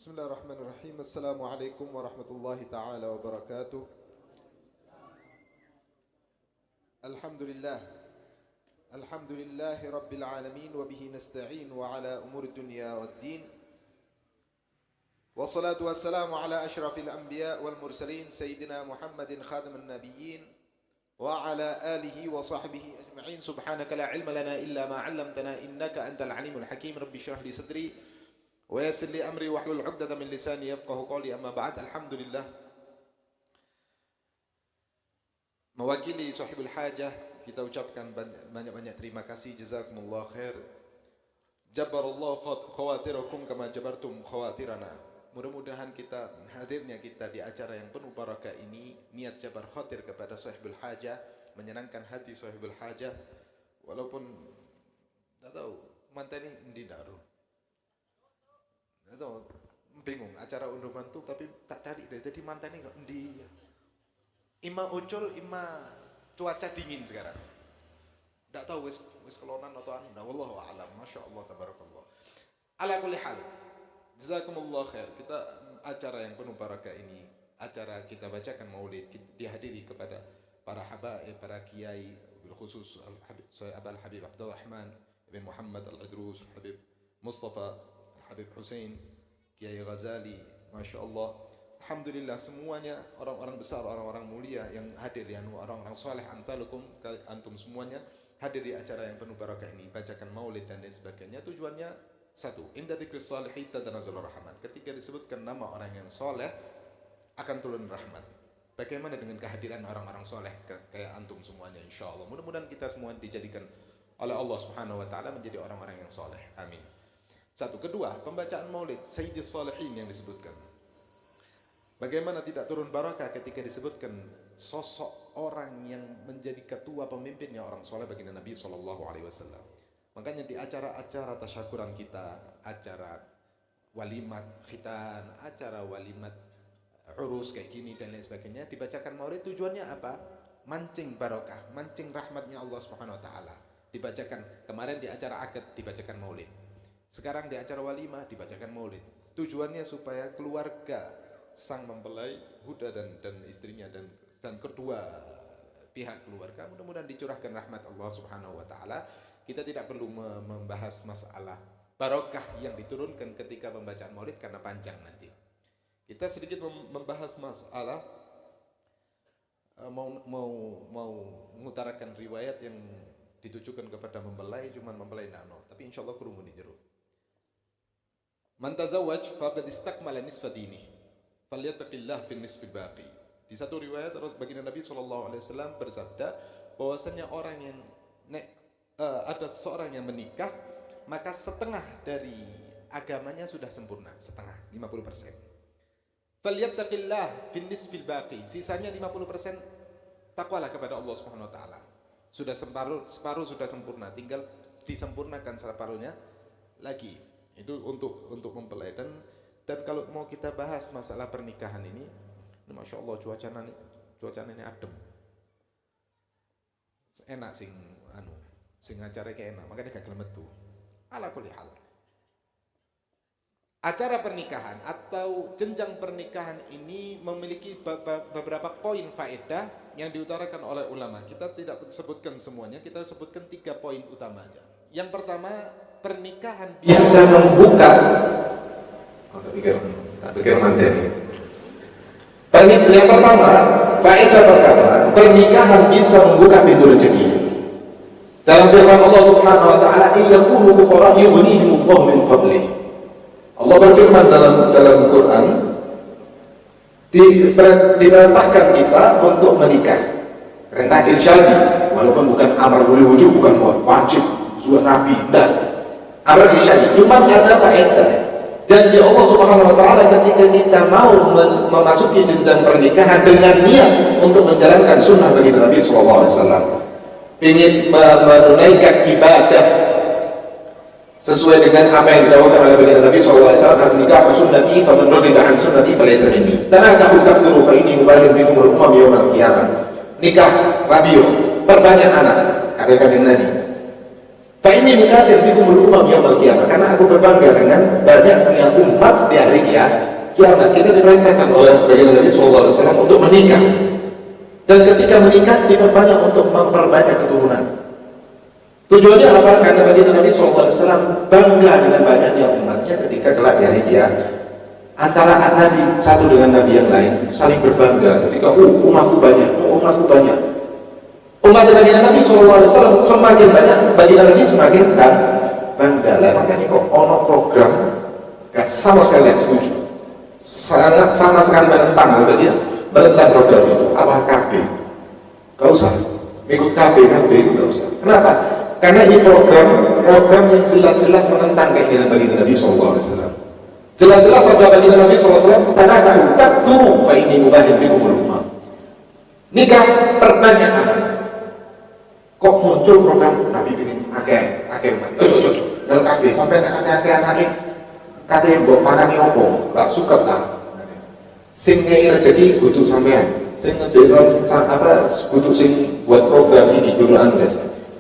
Bismillahirrahmanirrahim. Assalamualaikum warahmatullahi ta'ala wabarakatuh. Alhamdulillah. Alhamdulillahi rabbil alamin. Wabihi nasta'in wa ala umur dunya waddin. Wassalatu wassalamu ala ashrafil anbiya wal mursalin Sayyidina Muhammadin khataman nabiyyin wa ala alihi wa sahbihi ajma'in. Subhanaka la ilma lana illa ma 'allamtana innaka antal alimul hakim. Rabbi shrah li sadri wa yassir li amri wahlul 'uqdatam min lisani yafqahu qawli. Amma ba'd. Alhamdulillah, mewakili sahibul hajah, kita ucapkan banyak-banyak terima kasih. Jazakumullah khair. Jabarallahu khawatirakum kama jabartum khawatirana. Mudah-mudahan hadirnya kita di acara yang penuh barakah ini, niat jabar khatir kepada sahibul hajah, menyenangkan hati sahibul hajah. Walaupun tidak tahu mantan ini di daru, tidak tahu, bingung acara unduh mantu tapi tak cari deh. Jadi mantan ini kok di ima ucul ima cuaca dingin sekarang. Tidak tahu wis kelonan atau anda. Wallahu a'lam. Masya Allah tabarakallah. Ala kulli hal, jazakumullah khair. Kita acara yang penuh barakah ini, acara kita bacakan maulid, dihadiri kepada para habaib, para kiai, bil khusus Abul Habib Abdurrahman bin Muhammad Al-Idrus, Habib Mustafa, Habib Hussein, Kiai Ghazali. Masya Allah. Alhamdulillah, semuanya orang-orang besar, orang-orang mulia yang hadir, yang orang-orang soleh, antum semuanya hadir di acara yang penuh barakah ini, bacakan maulid dan lain sebagainya. Tujuannya satu, inda dzikris shalihin tanazzalur rahmat. Ketika disebutkan nama orang yang soleh, akan turun rahmat. Bagaimana dengan kehadiran orang-orang soleh kayak antum semuanya? Insya Allah, mudah-mudahan kita semua dijadikan oleh Allah Subhanahu Wa Taala menjadi orang-orang yang soleh. Amin. Satu. Kedua, pembacaan maulid Sayyidis Shalihin yang disebutkan. Bagaimana tidak turun barakah ketika disebutkan sosok orang yang menjadi ketua pemimpinnya orang soleh baginda Nabi SAW. Makanya di acara-acara tasyakuran kita, acara walimat khitan, acara walimat urus kayak gini dan lain sebagainya, dibacakan maulid. Tujuannya apa? Mancing barakah, mancing rahmatnya Allah Subhanahu Wa Taala. Dibacakan kemarin di acara akad dibacakan maulid. Sekarang di acara walimah dibacakan maulid. Tujuannya supaya keluarga sang mempelai Huda dan istrinya dan kedua pihak keluarga mudah-mudahan dicurahkan rahmat Allah Subhanahu Wa Taala. Kita tidak perlu membahas masalah barokah yang diturunkan ketika pembacaan maulid karena panjang nanti. Kita sedikit membahas masalah mau mengutarakan riwayat yang ditujukan kepada mempelai, cuman mempelai nano, tapi insyaallah kurumun di jero. Man tazawwaj faqad istakmala nisfa dini falyattaqillah fi nisfil baqi. Di satu riwayat baginda Nabi SAW bersabda bahwasanya orang yang ada seseorang yang menikah, maka setengah dari agamanya sudah sempurna, setengah, 50%. Falyattaqillah fi nisfil baqi. Sisanya 50% takwalah kepada Allah Subhanahu Wa Taala. Sudah separuh sudah sempurna, tinggal disempurnakan separuhnya lagi. Itu untuk mempelai. Dan kalau mau kita bahas masalah pernikahan ini, masya Allah cuacanya ini adem, enak sing acara kayak enak, makanya gak gelem metu. Ala kulli hal, acara pernikahan atau jenjang pernikahan ini memiliki beberapa poin faedah yang diutarakan oleh ulama. Kita tidak sebutkan semuanya, kita sebutkan 3 poin utamanya. Yang pertama, pernikahan bisa membuka yang pertama, faedah pertama, pernikahan bisa membuka pintu rezeki. Dalam firman Allah Subhanahu Wa Taala, "Iyakunu fuqara yughnihimullahu min fadlih." Allah berfirman dalam Quran, diperintahkan kita untuk menikah. Perintah irsyadi, walaupun bukan amar boleh wujud, bukan wajib, sunnah Nabi, enggak. Amar irsyadi, cuma ada faedah. Janji Allah Subhanahu Wa Taala ketika kita mau memasuki jenjang pernikahan dengan niat untuk menjalankan sunnah bagi Nabi SAW, ingin menunaikan ibadah sesuai dengan apa yang didawakan oleh baginda Nabi SAW. Nikah sunnati, faman radiya an sunnati falaysa minni. Tanakahu takthuru fa inni mubayyinun bikum al-umam yaumil qiyamah. Nikah, rabio, perbanyak anak, kata Nabi. Fa inni mukatsir bikumul umam yaumil qiyamah, karena aku berbangga dengan banyaknya umat di hari kiamat. Kita diperintahkan oleh Nabi sallallahu alaihi wasallam untuk menikah. Dan ketika menikah diperbanyak untuk memperbanyak keturunan. Tujuannya apa? Karena bagi Nabi sallallahu alaihi wasallam bangga dengan banyaknya umatnya ketika kelak di hari kiamat. Antara Nabi satu dengan Nabi yang lain itu saling berbangga ketika umatku banyak, umatku banyak. Umat bagi Nabi SAW semakin banyak, bagi Nabi semakin bangga. Makanya kok ono program gak sama sekali setuju, sangat sama sekali menentang program itu. Apa KB? Gak usah ikut KB itu gak usah. Kenapa? Karena ini program yang jelas-jelas menentang keinginan bagi Nabi SAW. Jelas-jelas sabda bagi Nabi SAW, tanakahu takthuru fa inni mubahin bikumul umam. Nikah perbanyak anak. Kok muncul program Nabi bikin akeh umat. Dalam kabeh sampai akeh anake kate mbok manani opo? Gak suka ta. Sing ngei rezeki kudu sampean. Sing ngedekno kudu sing buat program ini kudu Anda.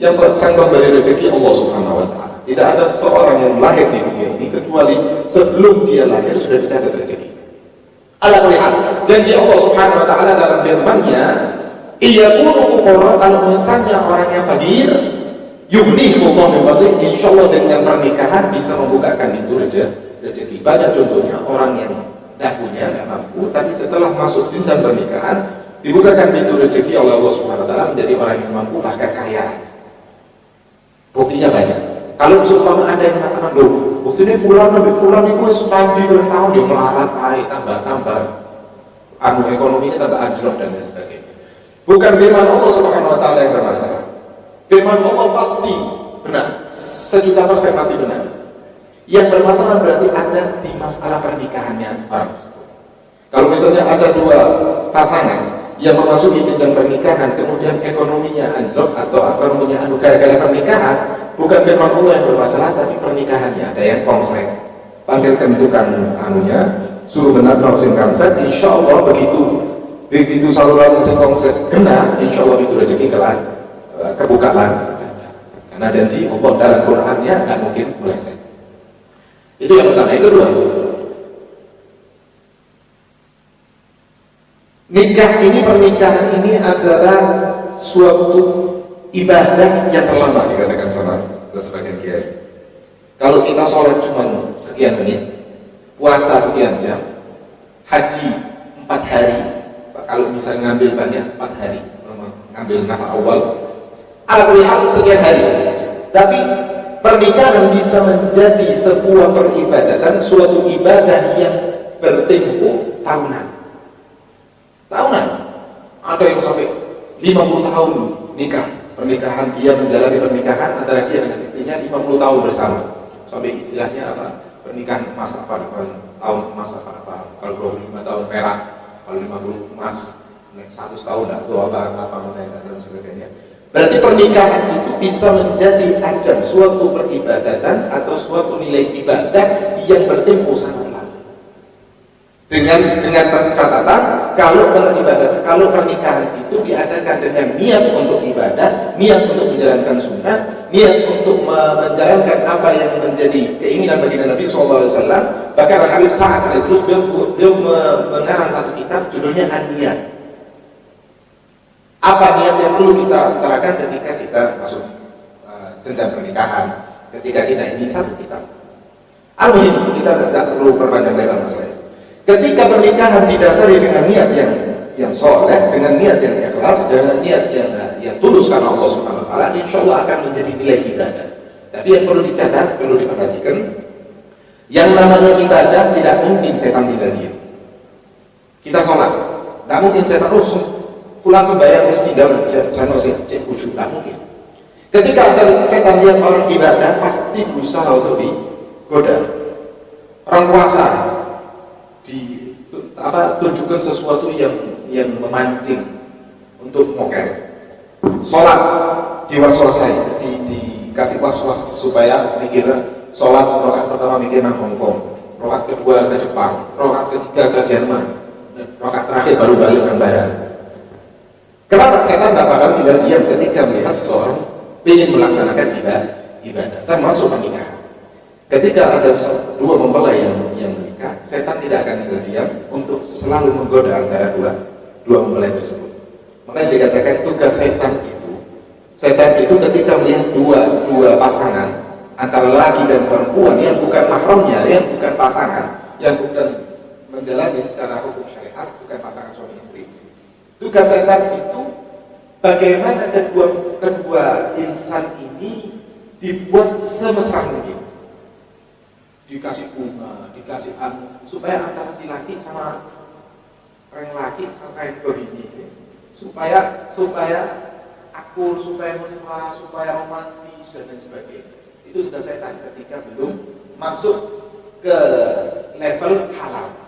Yang sang pemberi rezeki Allah Subhanahu wa taala. Tidak ada seorang yang lahir di dunia ini kecuali sebelum dia lahir sudah dicatat rezeki. Ala kulli hal, janji Allah Subhanahu wa taala dalam firman-Nya, "Iyakunu fuqara", kalau misalnya orangnya fakir, yughnihullahu min fadlihi, insyaallah dengan pernikahan bisa membukakan pintu rezeki. Banyak contohnya orang yang dahulunya enggak mampu, tapi setelah masuk jenjang pernikahan dibukakan pintu rezeki oleh Allah Subhanahu wa taala menjadi orang yang mampu bahkan kaya. Buktinya banyak. Kalau seumpama ada yang mengatakan, loh, buktinya fulan itu studi bertahun dia melarat, tambah ekonominya tambah anjlok dan lain sebagainya. Bukan firman Allah Subhanahu wa taala yang bermasalah. Firman Allah pasti benar, 1.000% pasti benar. Yang bermasalah berarti ada di masalah pernikahannya orang tersebut. Kalau misalnya ada dua pasangan yang memasuki jenjang pernikahan, kemudian ekonominya anjlok atau gara-gara pernikahan, bukan firman Allah yang bermasalah, tapi pernikahannya ada yang konslet. Panggilkan tukang suruh benar sing konslet, insya Allah begitu saluran sing konslet kena, insya Allah itu rezeki kebukaan. Karena janji Allah dalam Qurannya nggak mungkin meleset. Itu yang pertama. Yang kedua, pernikahan ini adalah suatu ibadah yang terlama, dikatakan sama sebagian kiai. Kalau kita sholat cuma sekian menit, puasa sekian jam, haji 4 hari, kalau misalnya ngambil banyak 4 hari, ngambil nafas awal, alhamdulillah sekian hari. Tapi pernikahan bisa menjadi sebuah peribadatan, suatu ibadah yang bertempo tahunan. Ada yang sampai 50 tahun nikah. Pernikahan, dia menjalani pernikahan antara dia dengan istrinya 50 tahun bersama. Sampai istilahnya apa? Pernikahan emas apa? Tahun emas apa? Kalau 25 tahun perak, kalau 50 emas, 100 tahun atau apa dan sebagainya. Berarti pernikahan itu bisa menjadi ajang suatu peribadatan atau suatu nilai ibadah yang bertempo sangat lama. Dengan catatan, kalau pernikahan itu diadakan dengan niat untuk ibadah, niat untuk menjalankan sunnah, niat untuk menjalankan apa yang menjadi keinginan bagi Nabi SAW. Bahkan Habib Sa'ad terus beliau mengarang satu kitab judulnya An-Niyat. Apa niat yang perlu kita utarakan ketika kita masuk jenjang pernikahan, ketika kita ini satu kitab. Al-Muhim, kita tidak perlu perpanjang lebar masalah. Ketika pernikahan didasari dengan niat yang soleh, dengan niat yang ikhlas, dengan niat yang tulus karena Allah Subhanahu wa taala, insya Allah akan menjadi nilai ibadah. Tapi yang perlu dicatat, perlu diperhatikan, yang namanya ibadah tidak mungkin setan tidak diam. Kita sholat, tidak mungkin setan pulang sembahyang mesti tinggal jangan cek khusyuk, tidak mungkin. Ketika ada setan lihat orang ibadah, pasti berusaha untuk digoda. Orang puasa tunjukkan sesuatu yang memancing untuk mokel. Sholat diwaswasai, dikasih was-was supaya mikir sholat rakaat pertama mikir nang Hongkong, rakaat kedua ke Jepang, rakaat ketiga ke Jerman, rakaat terakhir baru balik ke Barat. Kenapa setan tak bakal tinggal diam ketika melihat seseorang ingin melaksanakan ibadah, termasuk pernikahan. Ketika ada dua mempelai yang menikah, setan tidak akan tinggal diam untuk selalu menggoda antara dua mempelai tersebut. Makanya dikatakan tugas setan itu ketika melihat dua pasangan antara laki dan perempuan yang bukan mahramnya, yang bukan pasangan, yang bukan menjalani secara hukum syariat, bukan pasangan suami istri. Tugas setan itu bagaimana kedua insan ini dibuat semesra mungkin, dikasih bunga, dikasih supaya antara si laki sama orang laki sampai ke bini, supaya akur, supaya mesra, supaya romantis dan lain sebagainya. Itu tugas setan ketika belum masuk ke level halal.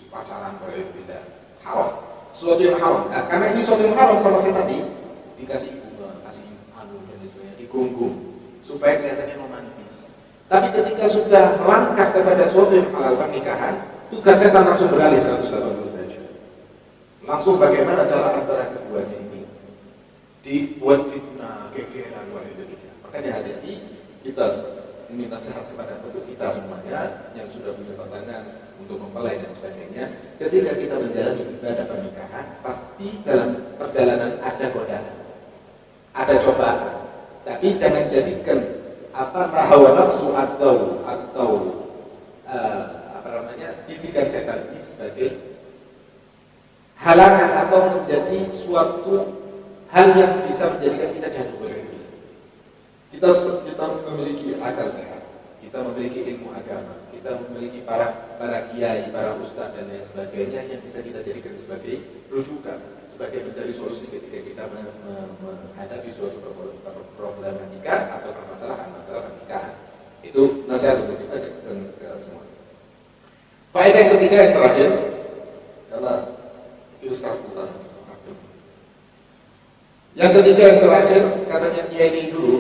Pacaran boleh tidak haram, sesuatu yang haram. Nah, karena ini sesuatu yang haram sama setan dikasih bunga, kasih anu dan sebagainya, digunggung supaya kelihatannya romantis. Tapi ketika sudah melangkah kepada sesuatu yang halal, pernikahan, tugas setan langsung beralih 180 derajat. Langsung bagaimana cara antara keduanya ini dibuat fitnah, gegeran, luar itu. Makanya hati-hati, kita ini nasihat kepada untuk kita semuanya yang sudah punya pasangan, untuk mempelai dan sebagainya. Ketika kita menjalani ibadah pernikahan, pasti dalam perjalanan ada godaan, ada cobaan. Tapi jangan jadikan hawa nafsu atau bisikan setan ini sebagai halangan atau menjadi suatu hal yang bisa menjadikan kita jatuh berhenti. Kita memiliki akal sehat, kita memiliki ilmu agama, kita memiliki para kiai, para ustadz dan lain sebagainya yang bisa kita jadikan sebagai rujukan, sebagai mencari solusi ketika kita menghadapi suatu problematika atau permasalahan pernikahan. Itu nasihat untuk kita dan semua. Faedah yang ketiga yang terakhir, karena itu sekarang putar. Yang ketiga yang terakhir, katanya kiai dulu,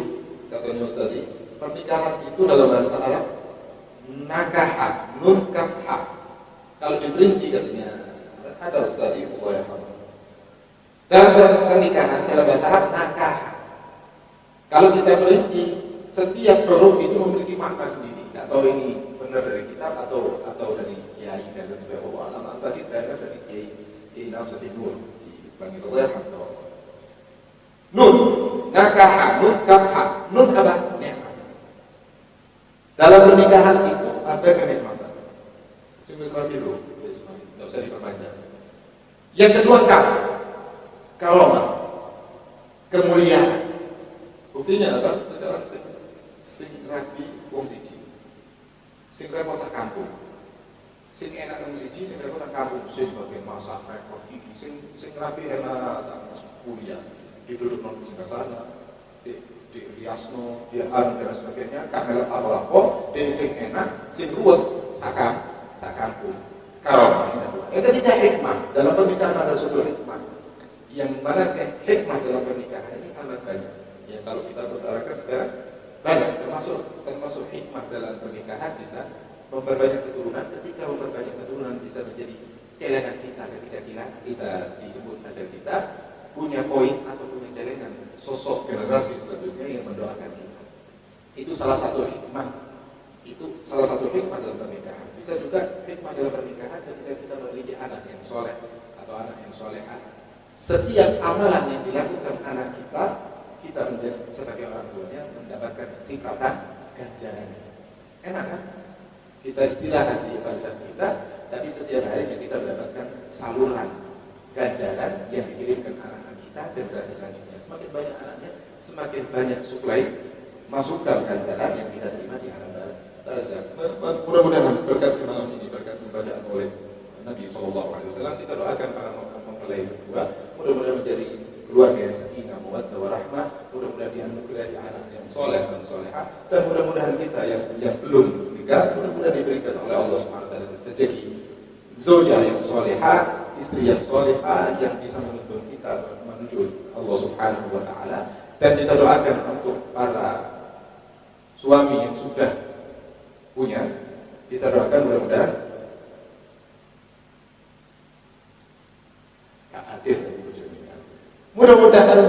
katanya Ustaz, pernikahan itu dalam bahasa Arab nakaha, nun kafha. Kalau diperinci katanya ada Ustaz Allah ya. Dalam pernikahan dalam bahasa Arab nakaha. Kalau kita perinci, setiap huruf itu memiliki makna sendiri. Tidak tahu ini benar dari kitab atau dari kiai dan sebagainya. Allah alam tadi benar dari kiai Nasruddin Nur di Bangil atau nun nakaha, nun kafha. Nun apa? Nikmat. Dalam pernikahan itu ada kenikmatan. Semisal itu, tidak usah diperpanjang. Yang kedua kaf, karomah, kemuliaan. Buktinya apa? Sekarang sing rapi wong siji, sing repot sak kampung, sing enak wong siji, sing repot sak kampung, sing bagian masak repot iki, sing rapi enak kuliah, duduk nang sebelah sana, di riasno, di dan sebagainya, karena apa-apa, dari sing enak, sing ruwet, sak kampung, karomah. Itu tidak hikmah. Dalam pernikahan ada suatu hikmah, yang mana hikmah dalam pernikahan ini amat banyak. Ya, kalau kita utarakan sekarang banyak, termasuk hikmah dalam pernikahan bisa memperbanyak keturunan. Ketika memperbanyak keturunan bisa menjadi celengan kita ketika kita dijemput ajal kita punya poin atau punya celengan sosok generasi selanjutnya yang mendoakan kita. Itu salah satu hikmah. Itu salah satu hikmah dalam pernikahan. Bisa juga hikmah dalam pernikahan ketika kita memiliki anak yang soleh atau anak yang solehah. Setiap amalan yang dilakukan anak kita menjadi sebagai orang tuanya mendapatkan singkatan ganjaran. Enak kan? Kita istilahkan di bahasa kita, tapi setiap harinya kita mendapatkan saluran ganjaran yang dikirimkan anak-anak kita dan generasi selanjutnya. Semakin banyak anaknya, semakin banyak suplai masukan ganjaran yang kita terima di alam barzakh. Mudah-mudahan berkat malam ini, berkat pembacaan oleh Nabi SAW, kita doakan para mempelai berdua, mudah-mudahan menjadi keluarga yang sakinah, mawaddah warahmah, mudah-mudahan dianugerahi anak yang soleh dan solehah, dan mudah-mudahan kita yang belum menikah, mudah-mudahan diberikan oleh Allah SWT rezeki zaujah yang solehah, istri yang solehah yang bisa menuntun kita menuju Allah Subhanahu wa taala. Dan kita doakan untuk para suami yang sudah punya, kita doakan mudah-mudahan hadir dan mudah-mudahan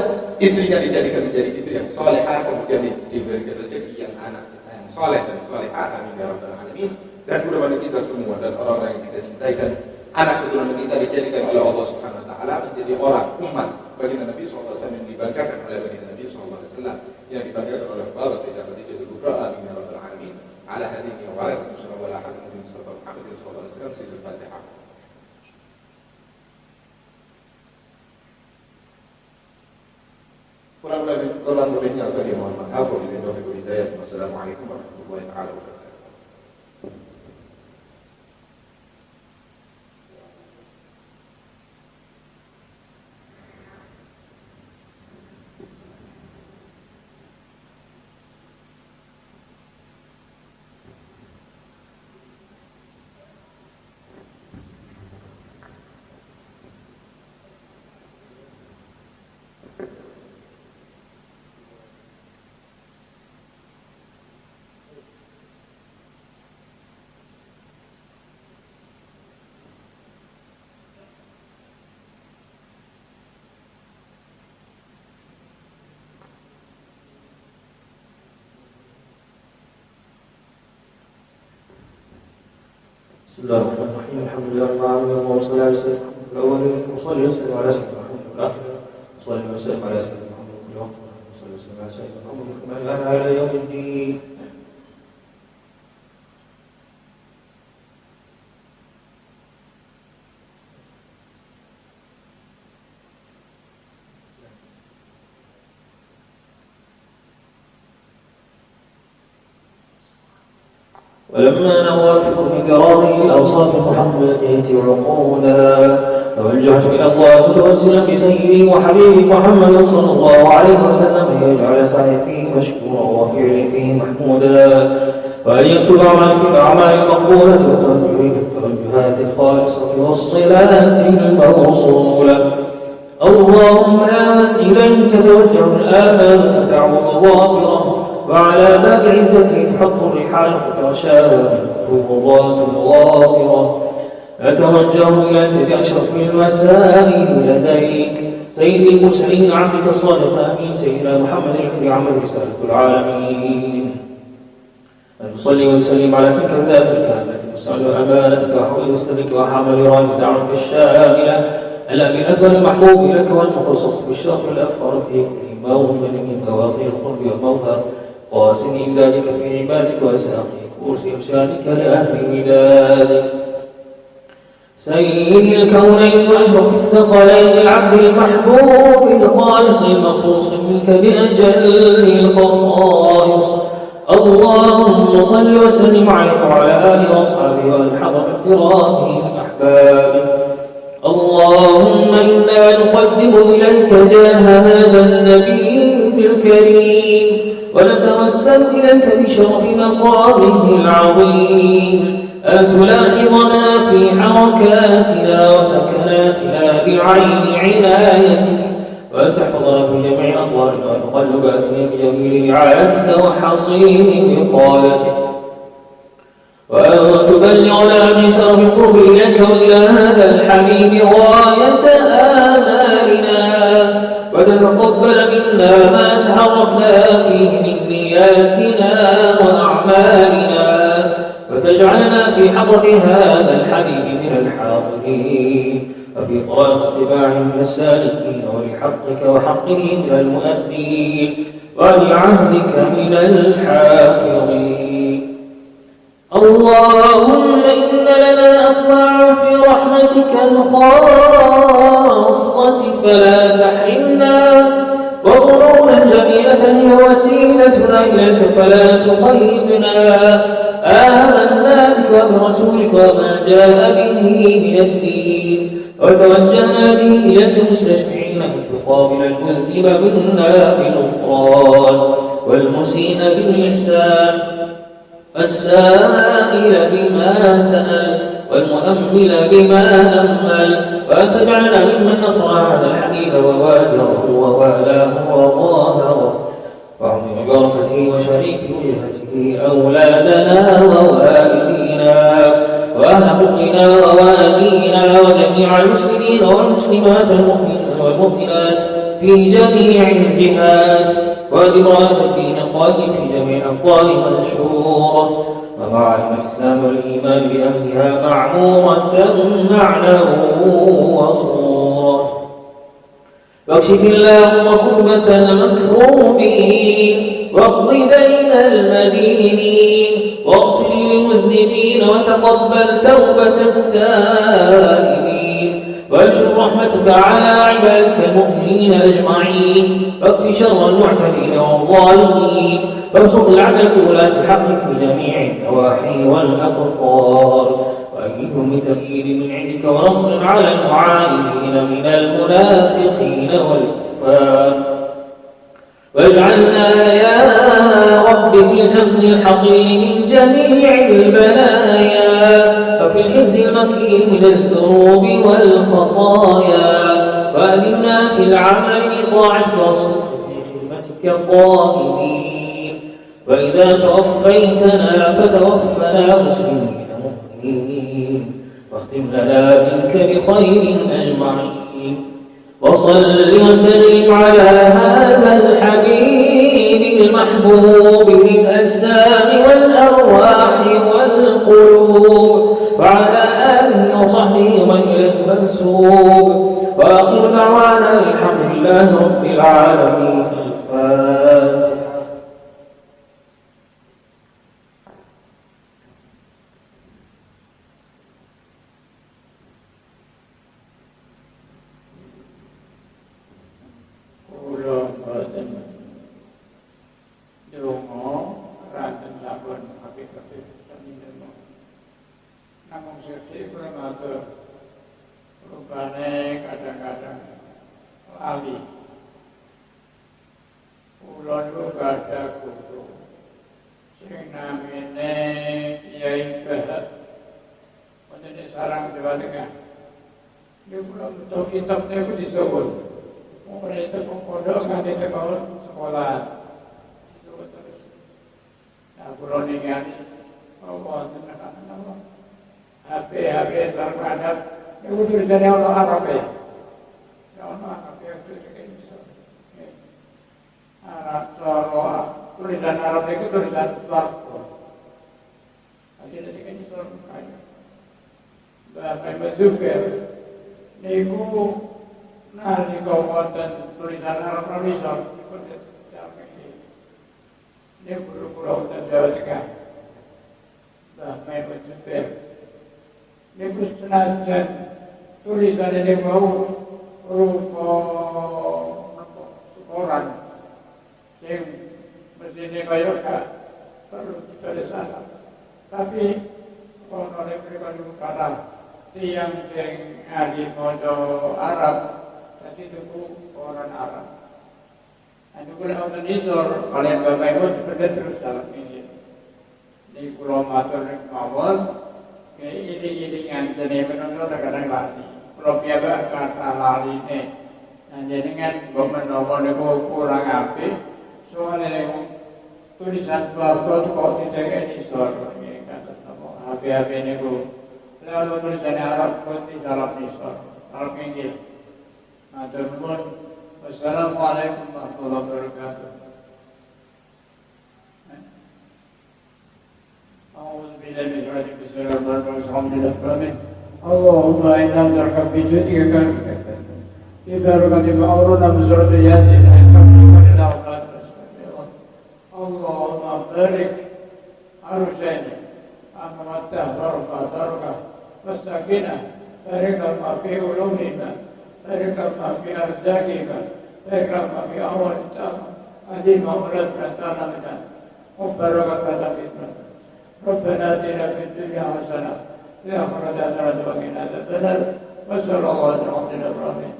istrinya dijadikan menjadi istri yang solehah, kemudian diberikan rezeki yang anak yang soleh dan solehah, amin ya rabbal alamin. Dan mudah-mudahan kita semua dan orang-orang yang kita cintai dan anak keturunan kita dijadikan oleh Allah Subhanahu Wa Taala menjadi orang umat baginda Nabi SAW yang dibanggakan oleh baginda Nabi SAW, yang dibanggakan oleh para Sayyidah Khadijah Kubra, amin ya rabbal alamin. Ala hadhihi wa ala alihi wa ala Mustafa Muhammad sallallahu alaihi wasallam. Sayyidul Fatihah. Kurang lebihnya tadi mohon maaf. Wassalamualaikum warahmatullahi wabarakatuh. بسم الله الرحمن الرحيم. الحمد لله رب العالمين، اللهم صل على سيدنا محمد الاولين وصلي وسلم على سيدنا محمد الاخر وصلي وسلم على سيدنا محمد في الوقت وصلي وسلم على سيدنا محمد الى يوم الدين. ولما نوافق بكرامه الأوصاف المحمدية عقولا توجهت إلى الله متوسلا بسيدي وحبيبي محمد صلى الله عليه وسلم أن يجعل سعي فيه مشكورا وفعلي فيه محمودا، وأن يكتب عملي في الأعمال المقبولة وتوجهي بالتوجهات الخالصة والصلات الموصولة. اللهم يا من إليك توجه الآمال فتعود ظافرا، وعلى باب عزته تحط الرحال فتغشاها بالمفروضات الغافرة. أتوجه إليك بأشرف المسائل لديك سيد المرسلين عبدك الصادق أمين سيدنا محمد الذي عمل رسالة العالمين، أن تصلي وتسلم على تلك الذات الكاملة المستعد أمانتك وحول وسلك وحامل راية دعوتك الشاملة الأمين الأكبر المحبوب لك والمخصص بالشرف الأفخر في كل موطن من مواطن القرب والموهر، قاسم إمدادك في عبادك وساقي كرسي إرشادك لأهل ودادك. سيد الكونين وأشرف الثقلين العبد المحبوب الخالص المخصوص منك بأجل الخصائص. اللهم صل وسلم عليه وعلى آله وأصحابه ومن حضر اقترابه من أحبابه. اللهم إنا نقدم إليك جاه هذا النبي الكريم، ونتوسل إليك بشرف مقامه العظيم أن تلاحظنا في حركاتنا وسكناتنا بعين عنايتك، وأن تحفظنا في جميع أطوارنا وتقلباتنا بجميل رعايتك وحصين وقايتك، وأن تبلغنا من شرف القرب إليك وإلى هذا الحبيب غاية آمالنا، وتتقبل منا ما تحركنا فيه من نياتنا وأعمالنا، وتجعلنا في حضرة هذا الحبيب من الحاضرين، وفي طريق اتباعه من السالكين، ولحقك وحقه من المؤدين، ولعهدك من الحافظين. اللهم إن لنا أطماعا في رحمتك الخاصة فلا تحرمنا، وظنونا جميلة هي وسيلتنا إليك فلا تخيبنا. آمنا بك وبرسولك وما جاء به من الدين، وتوجهنا به إليك مستشفعين أن تقابل المذنب منا بالغفران، والمسيء بالإحسان، السائل بما سأل، والمؤمل بما أمل، وأن تجعلنا ممن نصر هذا الحبيب ووازره ووالاه وظاهره، وعظم بركته وشريك وجهته أولادنا ووالدينا وأهل قطرنا ووالدينا وجميع المسلمين والمسلمات المؤمنين والمؤمنات في جميع الجهات وإبراز الدين قائم في جميع أقوالها المشهورة ومعالم الإسلام والإيمان بأهلها معمورة معنى وصورة واكشف اللهم كربة المكروبين واقض دين المدينين واغفر للمذنبين وتقبل توبة التائبين وانشر رحمتك على عبادك المؤمنين أجمعين واكف شر المعتدين والظالمين وارزق العدل بولاة الحق في جميع النواحي والأقطار وأيدهم بتأييد من عندك ونصر على المعاندين من المنافقين والكفار واجعلنا يا رب في الحصن الحصين من جميع البلايا وفي الحفظ المكين من الذنوب والخطايا وأدمنا في العمل بطاعتك والصدق في خدمتك القائمين وإذا توفيتنا فتوفنا مسلمين مؤمنين واختم لنا منك بخير أجمعين وصل وسلم على هذا الحبيب المحبوب بالأجسام والأرواح والقلوب وعلى آله وصحبه ومن إليه منسوب وآخر دعوانا الحمد لله رب العالمين. الفاتحة. Kadang-kadang lali. Ulun uga ada guru sing namine Kiai Bahat. Wonten sarang Jawa Tengah. Dia kula betul kitabnya itu disebut. Mulai teko pondok nganti teko sekolah. Disebut terus. Nah, kula ningani wonten apa? HP terhadap itu tulisannya orang Arab ya. Orang Arab ya tulisannya bisa. Arab Soroa. Tulisan Arab itu tulisan Swargo. Ada kan di Swargo kaya. Bapak Zubair. Niku nalika wonten tulisan Arab Rawisor niku sampai ini guru-guru wonten Jawa Tengah. Bapak Zubair. Niku senajan tulisan ini mau rupa koran sing mestine kaya gak perlu ditulis salah. Tapi ono nek mereka niku kathah tiyang sing ahli maca Arab dadi tuku koran Arab. Anu kula wonten isor kalian Bapak Ibu bener terus dalam ini. Niku kula matur mawon ini menurut kadang lali. Kalau biasa kata lali ini, jenengan menawa niku kurang apik. Soalnya tulisan Swargo kok tidak isor. Kata apa? HP niku. Lalu tulisan Arab pun disalap isor. Arab Inggris. Matur nuwun. Wassalamualaikum warahmatullahi wabarakatuh. أعوذ بالله من الشيطان الرجيم. بسم الله الرحمن الرحيم. اللهم إنا نسألك بجودك ببركة ما أوردنا من سورة ياسين اللهم بارك عروسنا أمرته بركة والسكينة بارك ما في علومنا بارك ما في أرزاقنا بارك ما في أموال التامة أديم أمرات بنتنا وبركة فتاة ربنا آتنا في الدنيا حسنة وفي الآخرة حسنة وقنا عذاب النار وصلى الله على محمد إبراهيم.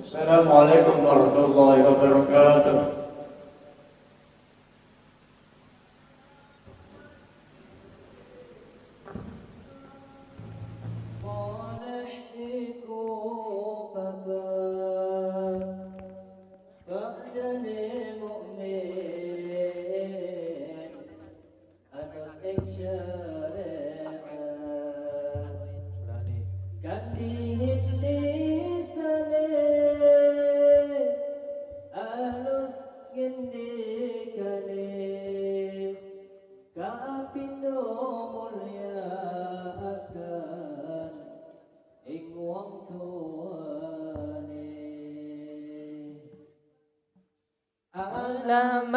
السلام عليكم ورحمة الله وبركاته. صلاة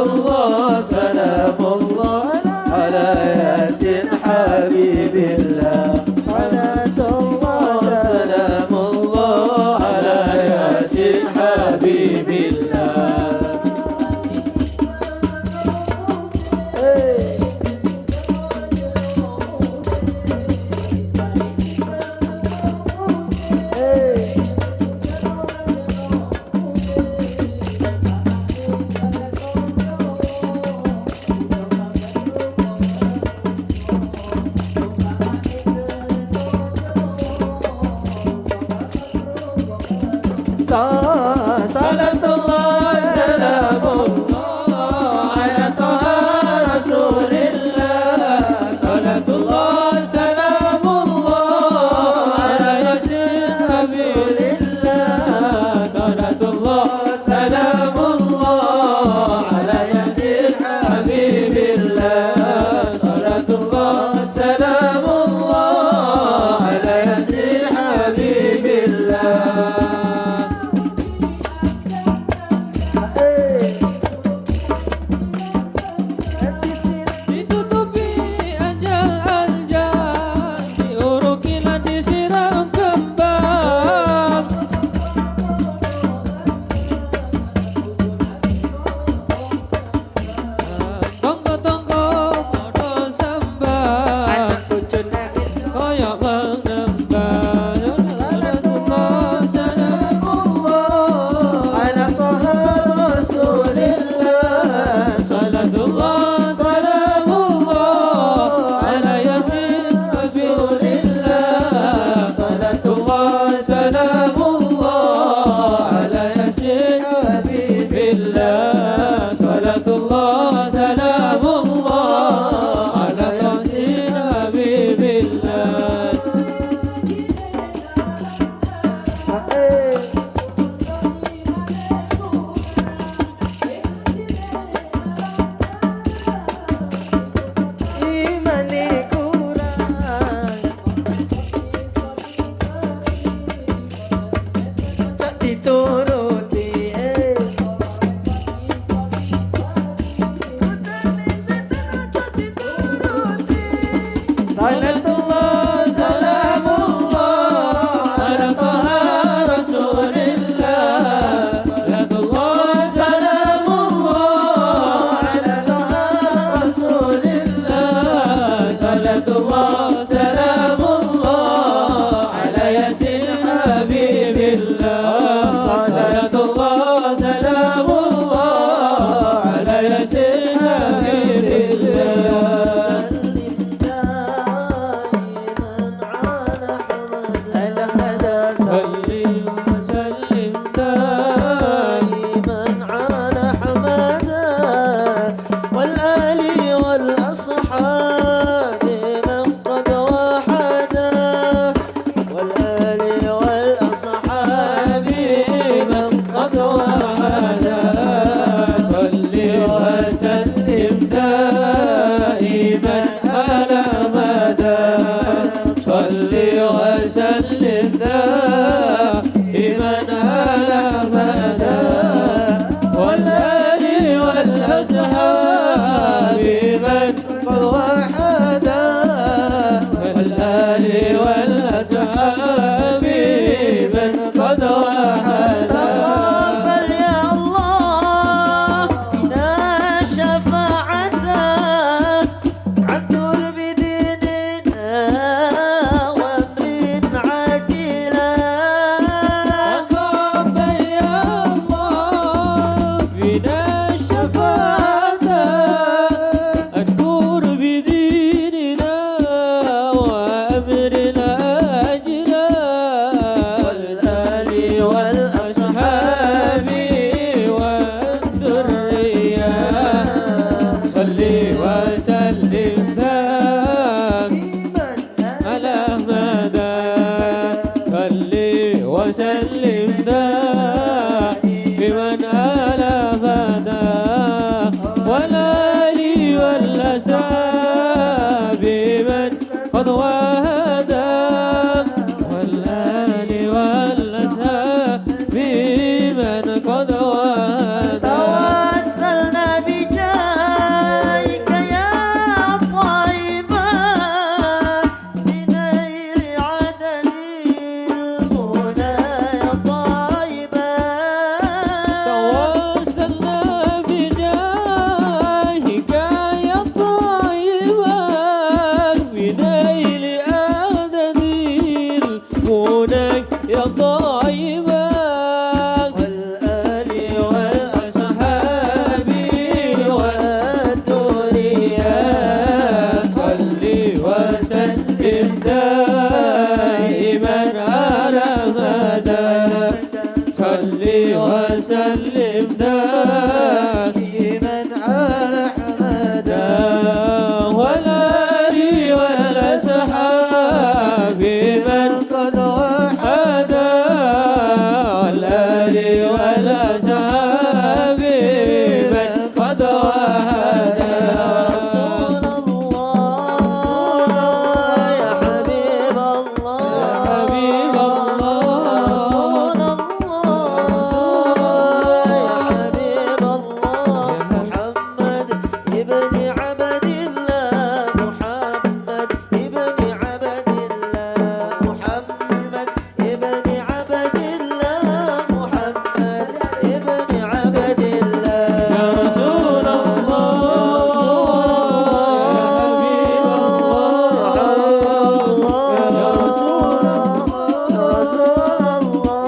الله سلام سلام الله على ياسين حبيب الله صل وسلم دائما على حمدا والآل والأصحاب من قد وحدا والآل والأصحاب من قد وحدا صل وسلم دائما على مدى صل وسلم دائما على مدى والآل والأصحاب من قد وحدا والآل والأصحاب من قد وحدا تقبل يا الله لا شفاعة عبد بديننا وأمر عاجلا تقبل يا الله فينا الشفاعة النور بديننا وأمر عاجلا والآل والأصحاب والذرية صل وسلم دائما على مدى صل وسلم دائما على مدى والآل والأصحاب من قد وهدى والآل والأصحاب من قد وهدى توسلنا بجاهك يا طيبا بنيل عدد المنى يا طيبا توسلنا بجاهك يا طيبا بنيل عدد المنى يا طيبا والآل والأصحاب والذرية صل وسلم دائما على مدى صل وسلم دائما على مدى والآل والأصحاب من قد وحدا والآل والأصحاب من قد وحدا رسول الله يا حبيب الله يا حبيب الله رسول الله يا حبيب الله محمد ابن عبد الله محمد ابن عبد الله محمد ابن عبد الله محمد ابن عبد الله يا رسول الله يا حبيب الله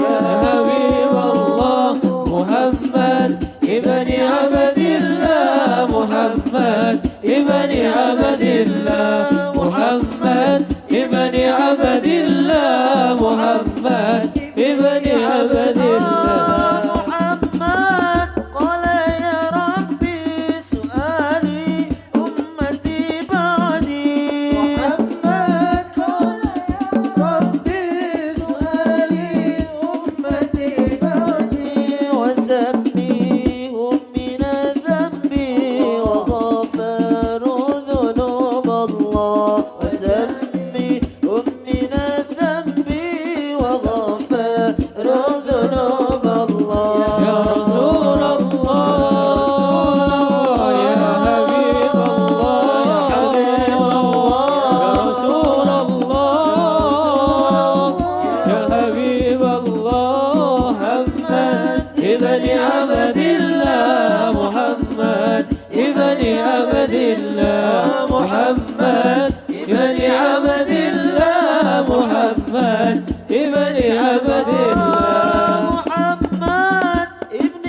يا حبيب الله محمد ابن عبد الله محمد ابن عبد الله محمد ابن عبد الله محمد ابن عبد الله محمد قال يا ربي سؤالي أمتي بعدي محمد قال يا ربي سؤالي أمتي بعدي وسميهم من الذنب وغفروا ذنوب الله وسميهم من الذنب وغفروا ذنوب الله يا رسول الله يا حبيب الله يا حبيب الله يا رسول الله يا حبيب الله محمد ابن عبد الله محمد ابن عبد الله محمد ابن عبد الله محمد ابن عبد الله محمد ابن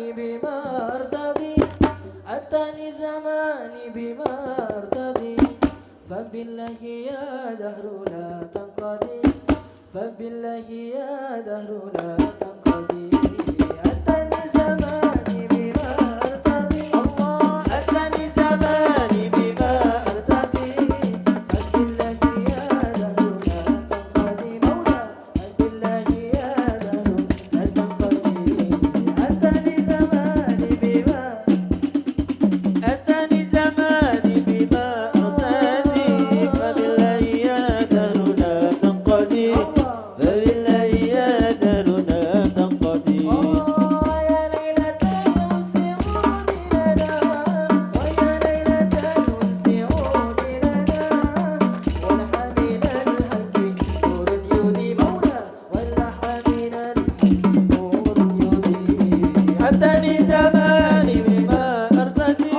زماني بما ارتضي أتاني زماني بما ارتضي فبالله يا دهر لا تنقضي فبالله يا دهر لا تنقضي أتاني زماني بما ارتضي الله أتاني زماني بما ارتضي فبالله يا دهر لا تنقضي مولا فبالله يا دهر لا تنقضي أتاني زماني بما أتاني زماني بما ارتضي فبالله يا دهر لا تنقضي فبالله يا دهر لا تنقضي يا ليلة الأنس عودي لنا ويا ليلة الأنس عودي لنا والحميد الحكي نور يودي مولا والحميد الحكي نور يودي أتاني زماني بما ارتدي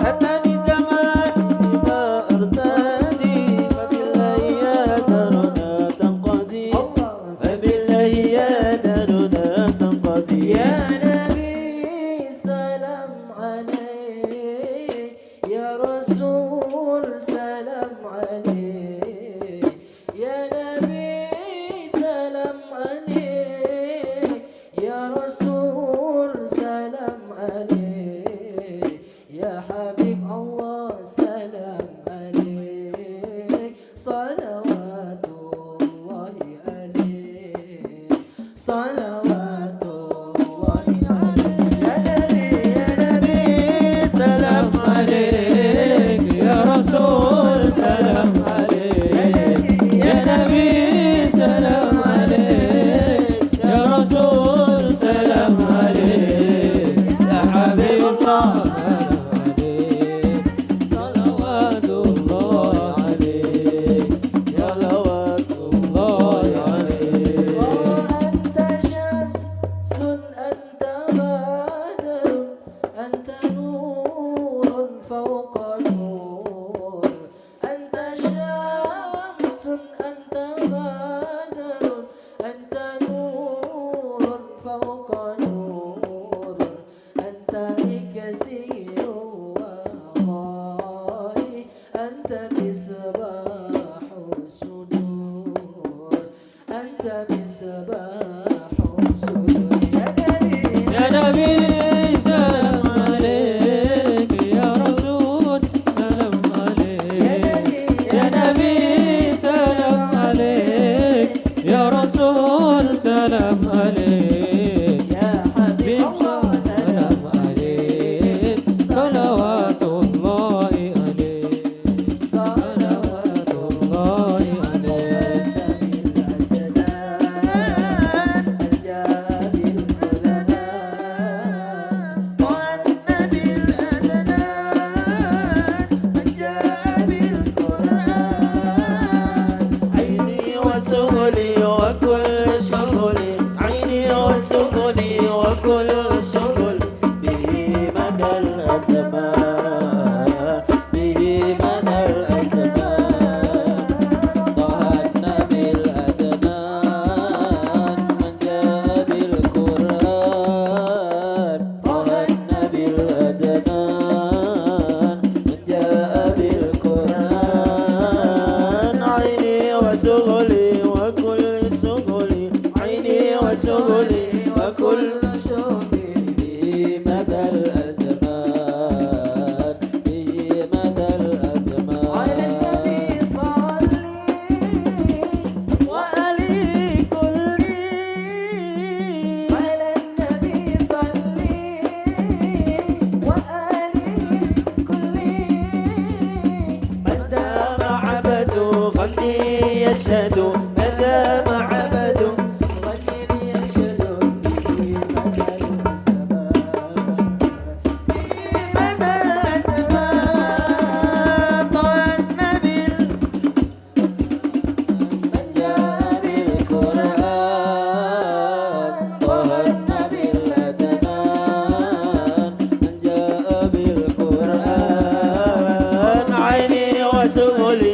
أتاني زماني بما ارتدي فبالله يا درنا تنقضي فبالله يا درنا تنقضي يا نبي سلام عليك يا رسول سلام عليك يا نبي سلام عليك يا رسول سلام عليك يا حبيب الله سلام عليك صلوات الله عليك صلوات الله عليك يا نبي سلام عليك يا رسول سلام عليك يا نبي سلام عليك يا رسول سلام عليك يا حبيب الله سلام عليك صلوات الله عليك صلوات الله عليك وأنت شمس أنت بدر أنت نور فوق نور أنت شمس أنت بدر أنت نور فوق نور أنت كثير وغالي أنت مصباح الصدور أنت مصباح الصدور يا نبي سلام عليك يا رسول سلام عليك يا نبي سلام عليك يا رسول سلام عليك يا حبيب الله سلام عليك صلوات الله عليك صلوات الله عليك عيني وسهلي وكل شغلي عيني وسهلي وكل شغل به مدى الأزمان به مدى الأزمان طه النبي الأدنان من جاء بالقرآن طه النبي الأدنان من جاء بالقرآن عيني وسهلي وكل سهلي عيني وسهلي وكل شغلي به مدى الأزمان به مدى الأزمان على النبي صلي وعلي كلي على النبي صلي وعلي كلي من دام عبد غني يشهد من دام عبد غني يشهد به مدى الزمان به مدى الزمان طه النبي من جاء بالقرآن طه النبي الأدنان من جاء بالقرآن عيني وسهلي